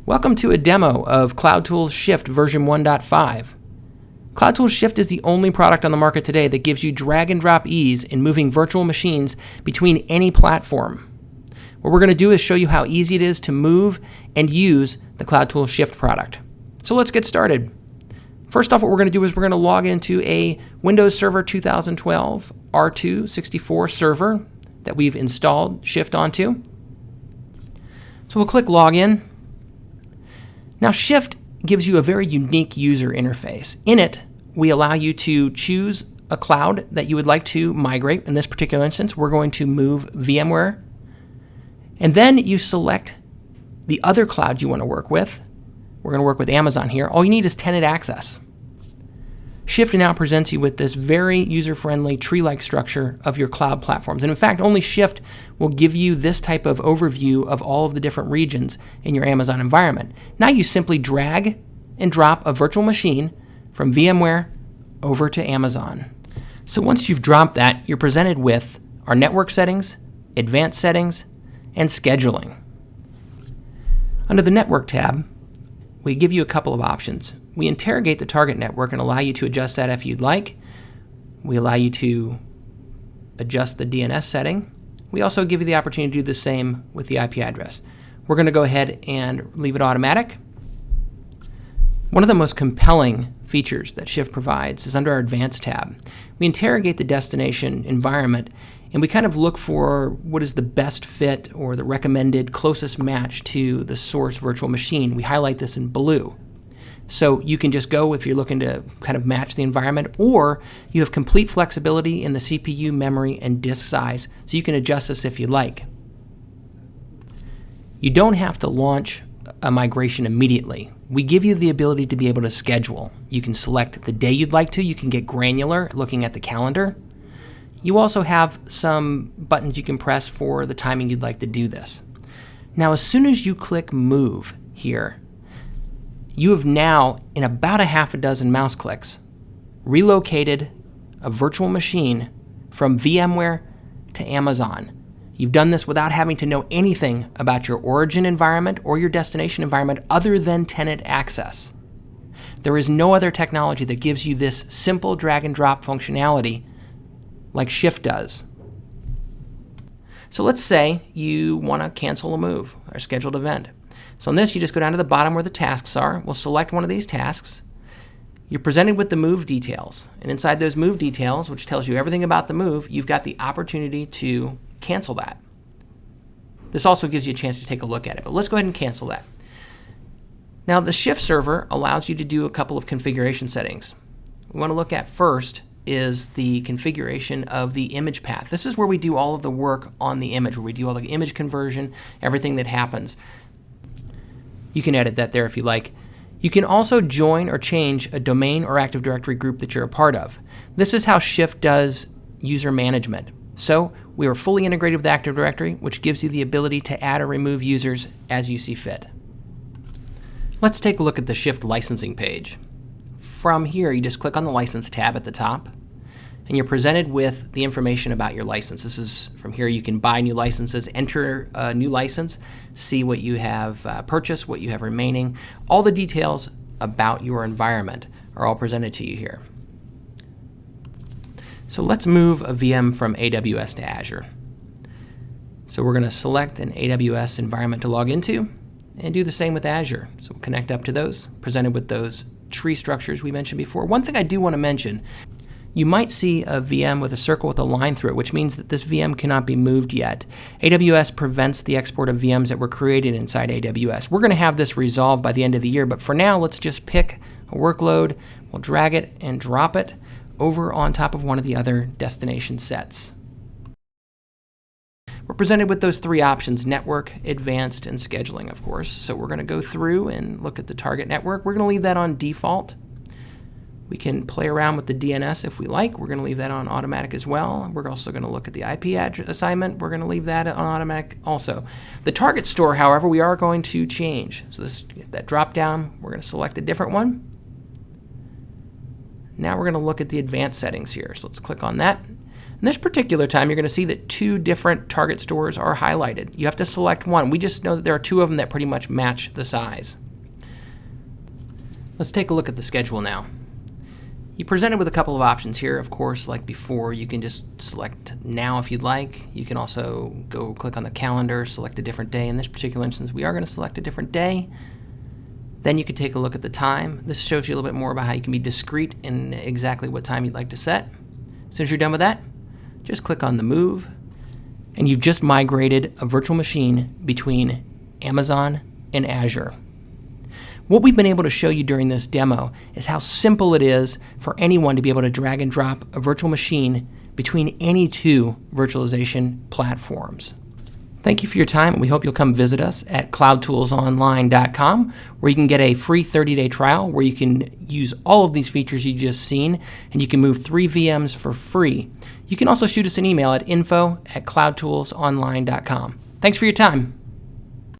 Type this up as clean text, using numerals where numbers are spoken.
Welcome to a demo of Cloudtools Shift version 1.5. Cloudtools Shift is the only product on the market today that gives you drag and drop ease in moving virtual machines between any platform. What we're going to do is show you how easy it is to move and use the Cloudtools Shift product. So let's get started. First off, what we're going to do is we're going to log into a Windows Server 2012 R264 server that we've installed Shift onto. So we'll click Login. Now Shift gives you a very unique user interface. In it, we allow you to choose a cloud that you would like to migrate. In this particular instance, we're going to move VMware. And then you select the other cloud you want to work with. We're going to work with Amazon here. All you need is tenant access. Shift now presents you with this very user-friendly tree-like structure of your cloud platforms. And in fact, only Shift will give you this type of overview of all of the different regions in your Amazon environment. Now you simply drag and drop a virtual machine from VMware over to Amazon. So once you've dropped that, you're presented with our network settings, advanced settings, and scheduling. Under the Network tab, we give you a couple of options. We interrogate the target network and allow you to adjust that if you'd like. We allow you to adjust the DNS setting. We also give you the opportunity to do the same with the IP address. We're going to go ahead and leave it automatic. One of the most compelling features that Shift provides is under our Advanced tab. We interrogate the destination environment and we kind of look for what is the best fit or the recommended closest match to the source virtual machine. We highlight this in blue. So you can just go if you're looking to kind of match the environment, or you have complete flexibility in the CPU, memory, and disk size, so you can adjust this if you like. You don't have to launch a migration immediately. We give you the ability to be able to schedule. You can select the day you'd like to. You can get granular looking at the calendar. You also have some buttons you can press for the timing you'd like to do this. Now, as soon as you click Move here, you have now, in about a half a dozen mouse clicks, relocated a virtual machine from VMware to Amazon. You've done this without having to know anything about your origin environment or your destination environment other than tenant access. There is no other technology that gives you this simple drag and drop functionality like Shift does. So let's say you want to cancel a move or scheduled event. So in this, you just go down to the bottom where the tasks are. We'll select one of these tasks. You're presented with the move details. And inside those move details, which tells you everything about the move, you've got the opportunity to cancel that. This also gives you a chance to take a look at it, but let's go ahead and cancel that. Now, the Shift server allows you to do a couple of configuration settings. We want to look at first is the configuration of the image path. This is where we do all of the work on the image, where we do all the image conversion, everything that happens. You can edit that there if you like. You can also join or change a domain or Active Directory group that you're a part of. This is how Shift does user management. So we are fully integrated with Active Directory, which gives you the ability to add or remove users as you see fit. Let's take a look at the Shift licensing page. From here, you just click on the License tab at the top, and you're presented with the information about your license. This is from here you can buy new licenses, enter a new license, see what you have purchased, what you have remaining. All the details about your environment are all presented to you here. So let's move a VM from AWS to Azure. So we're going to select an AWS environment to log into and do the same with Azure. So we'll connect up to those, presented with those tree structures we mentioned before. One thing I do want to mention, you might see a VM with a circle with a line through it, which means that this VM cannot be moved yet. AWS prevents the export of VMs that were created inside AWS. We're going to have this resolved by the end of the year, but for now, let's just pick a workload. We'll drag it and drop it over on top of one of the other destination sets. We're presented with those three options: network, advanced, and scheduling, of course. So we're going to go through and look at the target network. We're going to leave that on default. We can play around with the DNS if we like. We're going to leave that on automatic as well. We're also going to look at the IP address assignment. We're going to leave that on automatic also. The target store, however, we are going to change. So that drop down, we're going to select a different one. Now we're going to look at the advanced settings here. So let's click on that. In this particular time, you're going to see that 2 different target stores are highlighted. You have to select one. We just know that there are 2 of them that pretty much match the size. Let's take a look at the schedule now. You're presented with a couple of options here. Of course, like before, you can just select now if you'd like. You can also go click on the calendar, select a different day. In this particular instance, we are going to select a different day. Then you can take a look at the time. This shows you a little bit more about how you can be discrete in exactly what time you'd like to set. As soon as you're done with that, just click on the Move, and you've just migrated a virtual machine between Amazon and Azure. What we've been able to show you during this demo is how simple it is for anyone to be able to drag and drop a virtual machine between any 2 virtualization platforms. Thank you for your time, and we hope you'll come visit us at cloudtoolsonline.com, where you can get a free 30-day trial where you can use all of these features you just seen, and you can move 3 VMs for free. You can also shoot us an email at info@cloudtoolsonline.com. Thanks for your time.